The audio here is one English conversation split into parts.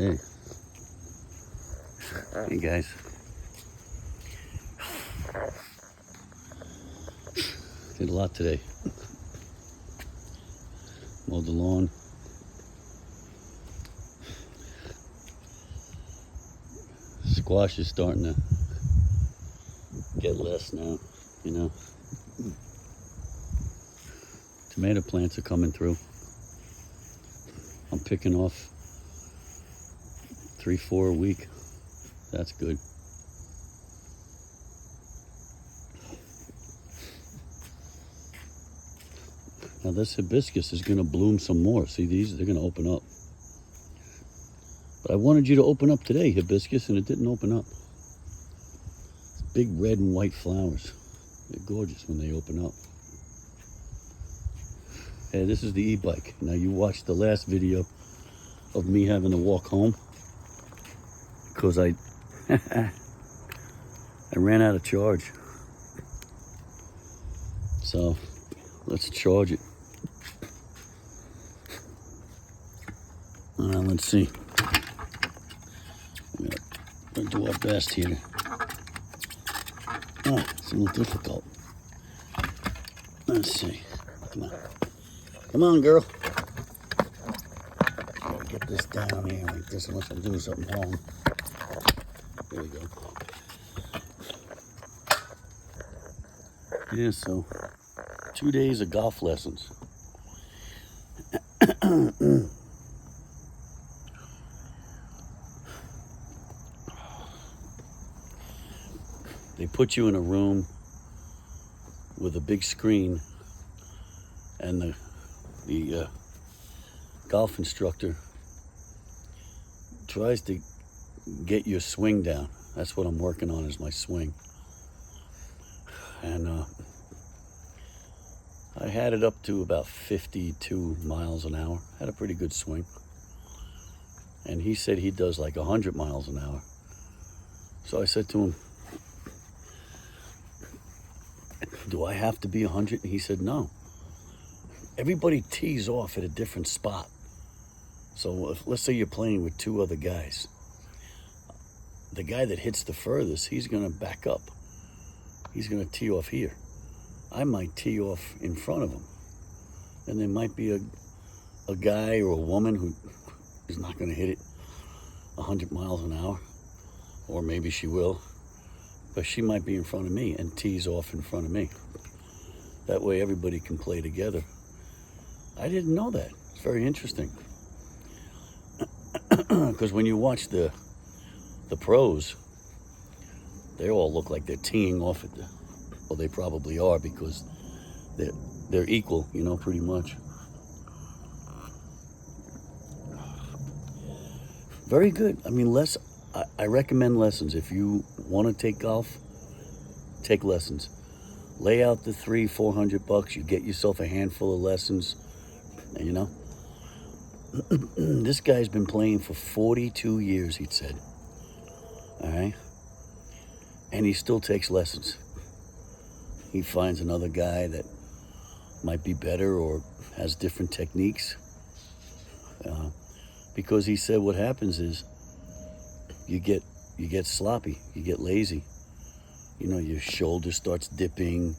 Hey. Hey guys. Did a lot today. Mowed the lawn. Squash is starting to get less now, you know. Tomato plants are coming through. I'm picking off 3-4 a week. That's good. Now this hibiscus is gonna bloom some more. See these, they're gonna open up. But I wanted you to open up today, hibiscus, and it didn't open up. It's big red and white flowers. They're gorgeous when they open up. Hey, this is the e-bike. Now you watched the last video of me having to walk home because I ran out of charge. So let's charge it. Let's see. We're gonna do our best here. Oh, it's a little difficult. Let's see. Come on. Come on, girl. Gotta get this down here like this unless I'm doing something wrong. There we go. Yeah, so 2 days of golf lessons. They put you in a room with a big screen, and the golf instructor tries to get your swing down. That's what I'm working on, is my swing. And I had it up to about 52 miles an hour. Had a pretty good swing. And he said he does like 100 miles an hour. So I said to him, do I have to be 100? And he said, no. Everybody tees off at a different spot. So let's say you're playing with two other guys. The guy that hits the furthest, he's going to back up. He's going to tee off here. I might tee off in front of him. And there might be a guy or a woman who is not going to hit it 100 miles an hour. Or maybe she will. But she might be in front of me and tees off in front of me. That way everybody can play together. I didn't know that. It's very interesting. Because when you watch the pros, they all look like they're teeing off at well, they probably are, because they're equal, you know, pretty much. Very good. I mean, I recommend lessons. If you want to take golf, take lessons. Lay out the $300-400. You get yourself a handful of lessons. And, you know, this guy's been playing for 42 years, he said. All right? And he still takes lessons. He finds another guy that might be better or has different techniques. Because he said what happens is you get sloppy, you get lazy. You know, your shoulder starts dipping.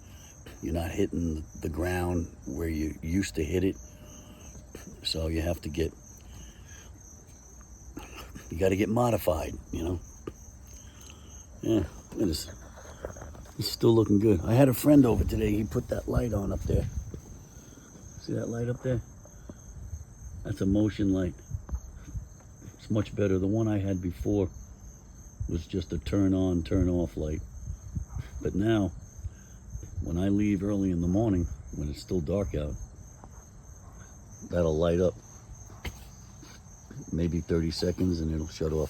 You're not hitting the ground where you used to hit it. So you have to you got to get modified, you know. Yeah, look at this. He's still looking good. I had a friend over today. He put that light on up there. See that light up there? That's a motion light. It's much better. The one I had before was just a turn on, turn off light. But now, when I leave early in the morning, when it's still dark out, that'll light up. Maybe 30 seconds and it'll shut off.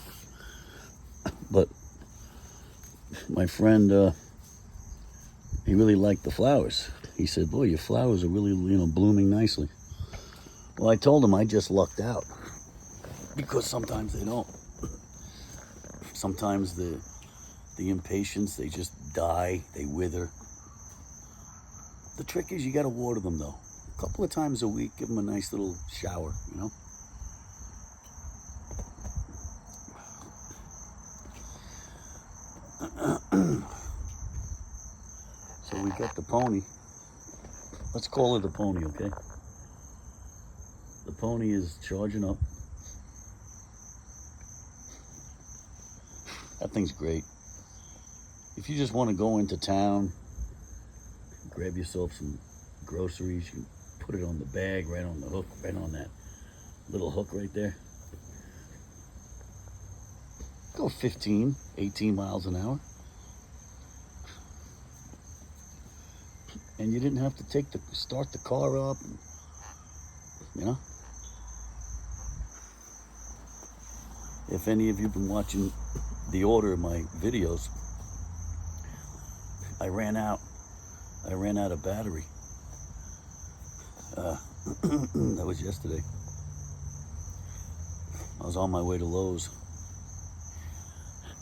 But my friend, he really liked the flowers. He said, boy, your flowers are really, you know, blooming nicely. Well, I told him I just lucked out, because sometimes they don't. Sometimes the impatiens, they just die, they wither. The trick is you got to water them, though. A couple of times a week, give them a nice little shower, you know. got the pony. Let's call her the pony, okay? The pony is charging up. That thing's great. If you just want to go into town, grab yourself some groceries, you put it on the bag, right on the hook, right on that little hook right there. Go 15, 18 miles an hour. And you didn't have to start the car up, you know? If any of you have been watching the order of my videos, I ran out of battery. That was yesterday. I was on my way to Lowe's.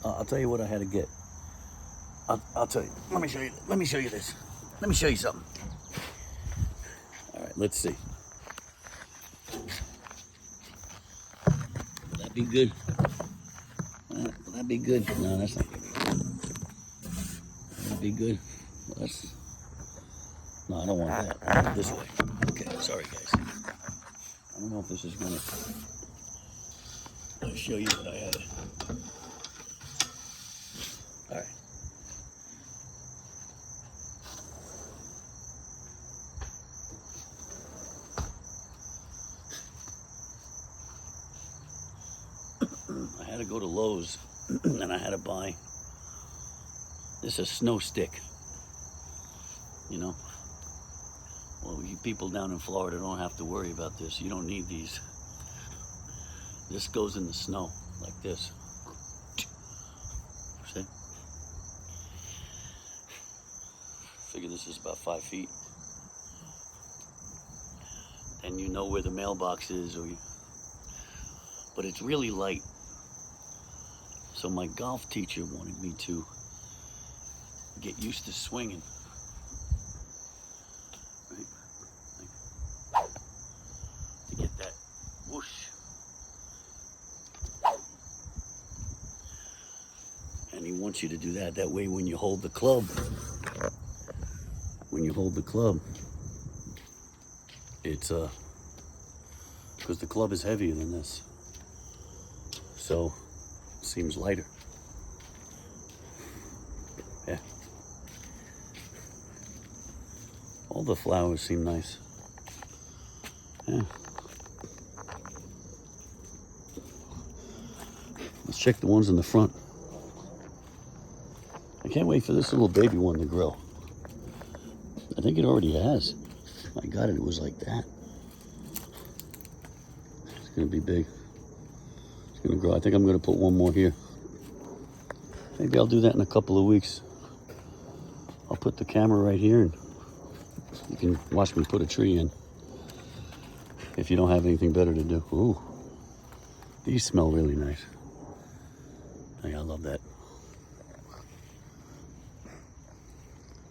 I'll tell you what I had to get. I'll tell you. Let me show you this. Let me show you something. All right, let's see. Will that be good? Will that be good? No, that's not gonna be good. Will that be good? Well, no, I don't want that. I want it this way. Okay, sorry guys. I don't know if this is gonna show you what I had. All right. I had to go to Lowe's and I had to buy this, a snow stick. You know, well, you people down in Florida don't have to worry about this. You don't need these. This goes in the snow like this. See? Figure this is about 5 feet. And you know where the mailbox is, but it's really light. So my golf teacher wanted me to get used to swinging. Right? To get that whoosh. And he wants you to do that. That way when you hold the club, it's because the club is heavier than this. So it seems lighter. Yeah. All the flowers seem nice. Yeah. Let's check the ones in the front. I can't wait for this little baby one to grow. I think it already has. My God, it was like that. It's gonna be big. It's gonna grow. I think I'm gonna put one more here. Maybe I'll do that in a couple of weeks. I'll put the camera right here and you can watch me put a tree in. If you don't have anything better to do. Ooh, these smell really nice. Hey, I love that.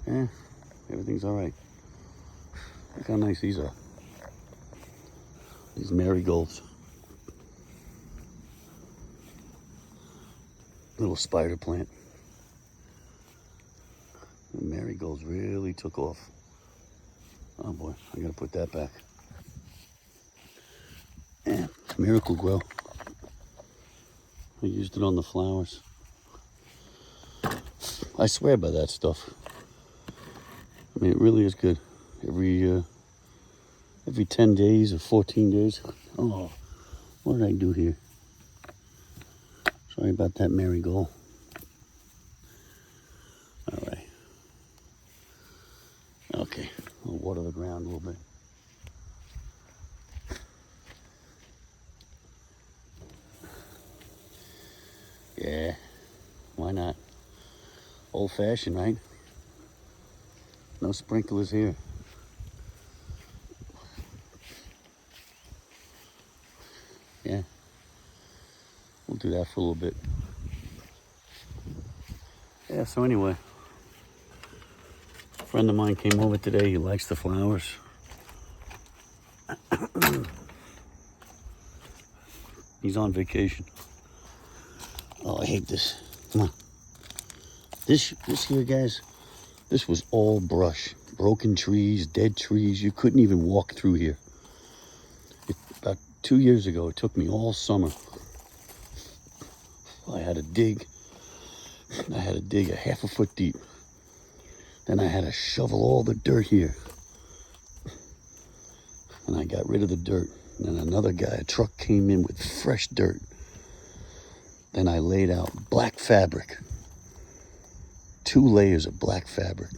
Yeah, everything's all right. Look how nice these are. These marigolds. Little spider plant. The marigolds really took off. Oh boy, I gotta put that back. Yeah, Miracle Grow. I used it on the flowers. I swear by that stuff. I mean, it really is good. Every 10 days or 14 days. Oh, what did I do here? Sorry about that marigold. All right. Okay, I'll water the ground a little bit. Yeah, why not? Old fashioned, right? No sprinklers here. Yeah, we'll do that for a little bit. Yeah, so anyway, a friend of mine came over today. He likes the flowers. He's on vacation. Oh, I hate this. Come on. This here, guys, This was all brush, broken trees, dead trees. You couldn't even walk through here. About 2 years ago, it took me all summer. I had to dig. I had to dig a half a foot deep. Then I had to shovel all the dirt here. And I got rid of the dirt. Then another guy, a truck came in with fresh dirt. Then I laid out black fabric. 2 layers of black fabric.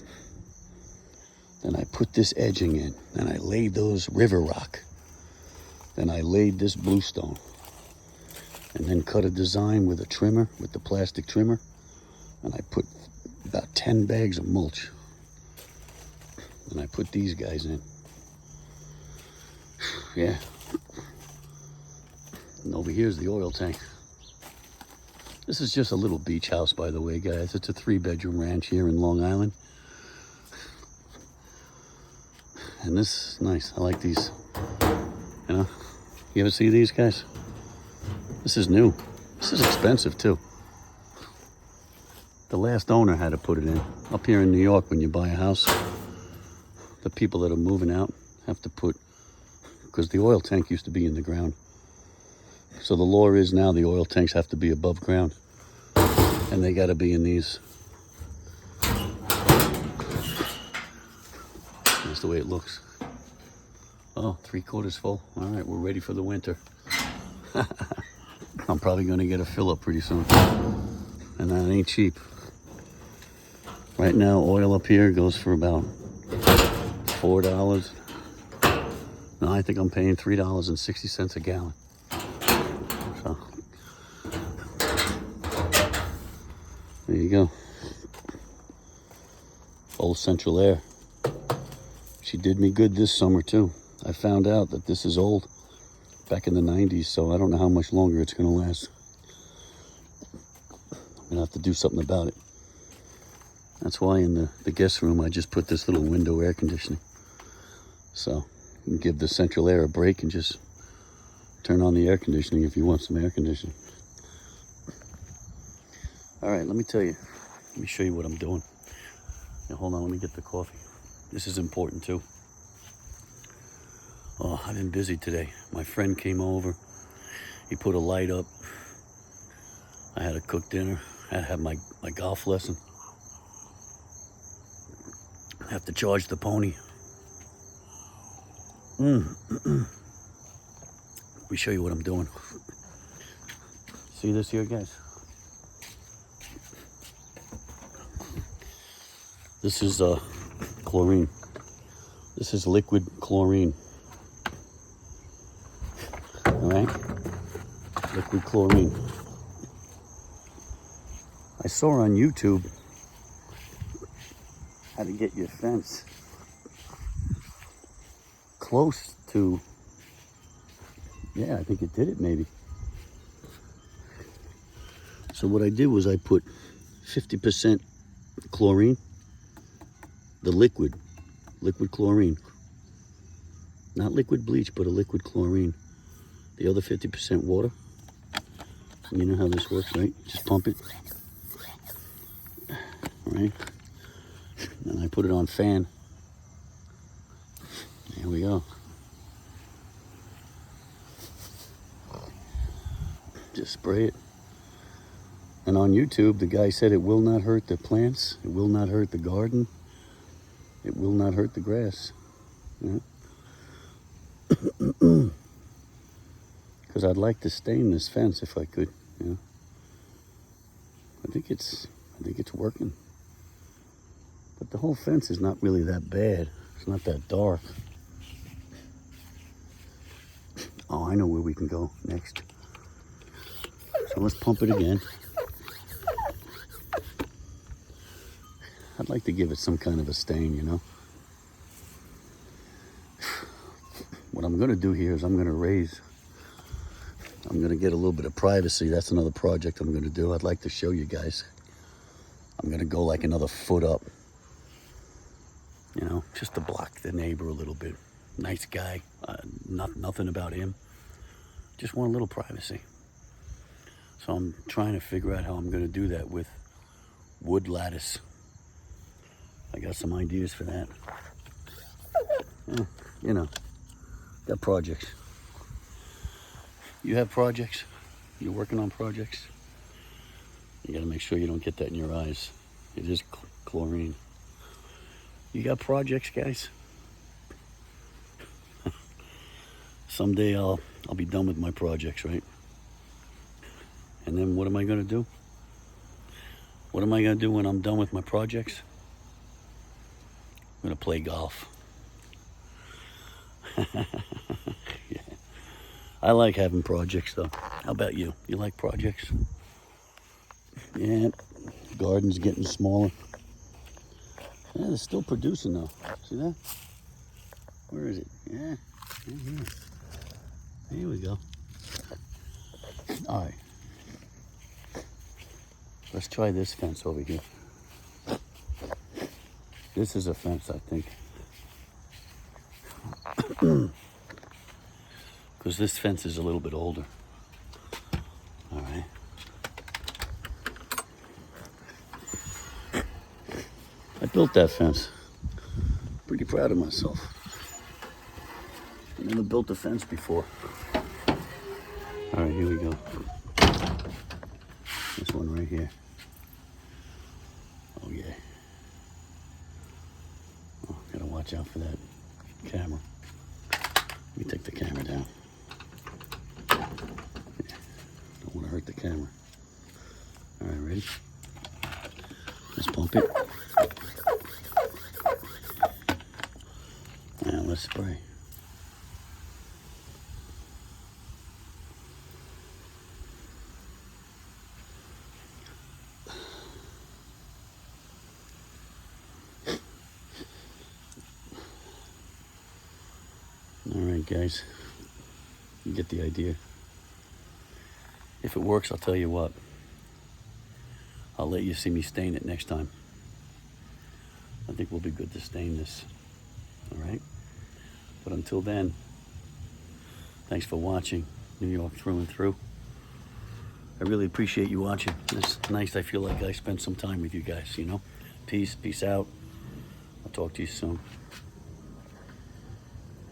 Then I put this edging in. Then I laid those river rock. Then I laid this bluestone. And then cut a design with a trimmer, with the plastic trimmer. And I put about 10 bags of mulch. And I put these guys in. Yeah. And over here's the oil tank. This is just a little beach house, by the way, guys. It's a 3-bedroom ranch here in Long Island. And this is nice. I like these. You know? You ever see these guys? This is new. This is expensive too. The last owner had to put it in. Up here in New York, when you buy a house, the people that are moving out have to put, because the oil tank used to be in the ground. So the law is now the oil tanks have to be above ground. And they got to be in these. That's the way it looks. Oh, 3/4 full. All right, we're ready for the winter. I'm probably going to get a fill-up pretty soon. And that ain't cheap. Right now, oil up here goes for about $4. No, I think I'm paying $3.60 a gallon. So, there you go. Old Central Air. She did me good this summer, too. I found out that this is old. Back in the 90s, so I don't know how much longer it's going to last. I'm going to have to do something about it. That's why in the guest room, I just put this little window air conditioning. So you can give the Central Air a break and just turn on the air conditioning if you want some air conditioning. All right, let me tell you. Let me show you what I'm doing. Now, hold on, let me get the coffee. This is important too. Oh, I've been busy today. My friend came over. He put a light up. I had to cook dinner. I had to have my golf lesson. I have to charge the pony. Let me show you what I'm doing. See this here, guys? This is chlorine. This is liquid chlorine. All right? Liquid chlorine. I saw on YouTube how to get your fence close to, yeah, I think it did it maybe. So what I did was I put 50% chlorine, the liquid chlorine. Not liquid bleach, but a liquid chlorine. The other 50% water. And you know how this works, right? Just pump it. All right. And I put it on fan. Here we go. Just spray it. And on YouTube, the guy said it will not hurt the plants. It will not hurt the garden. It will not hurt the grass. Yeah. Because I'd like to stain this fence if I could. Yeah. I think it's working. But the whole fence is not really that bad. It's not that dark. Oh, I know where we can go next. So let's pump it again. I'd like to give it some kind of a stain, you know. What I'm going to do here is I'm going to get a little bit of privacy. That's another project I'm going to do. I'd like to show you guys. I'm going to go like another foot up. You know, just to block the neighbor a little bit. Nice guy. Nothing about him. Just want a little privacy. So I'm trying to figure out how I'm going to do that with wood lattice. I got some ideas for that. You know, got projects. You have projects? You're working on projects? You gotta make sure you don't get that in your eyes. It is chlorine. You got projects, guys? Someday I'll be done with my projects, right? And then what am I gonna do? What am I gonna do when I'm done with my projects? I'm gonna play golf. Yeah. I like having projects though. How about you? You like projects? Yeah, garden's getting smaller. Yeah, they're still producing though. See that? Where is it? Yeah, right here. Here we go. All right. Let's try this fence over here. This is a fence, I think. Because this fence is a little bit older. All right. I built that fence. Pretty proud of myself. I never built a fence before. All right, here we go. This one right here. Oh yeah. Oh, gotta watch out for that camera. Let me take the camera down. Yeah. Don't want to hurt the camera. All right, ready? Let's pump it. Now let's spray. All right, guys, you get the idea. If it works, I'll tell you what. I'll let you see me stain it next time. I think we'll be good to stain this. All right? But until then, thanks for watching New York Through and Through. I really appreciate you watching. It's nice. I feel like I spent some time with you guys, you know? Peace out. I'll talk to you soon.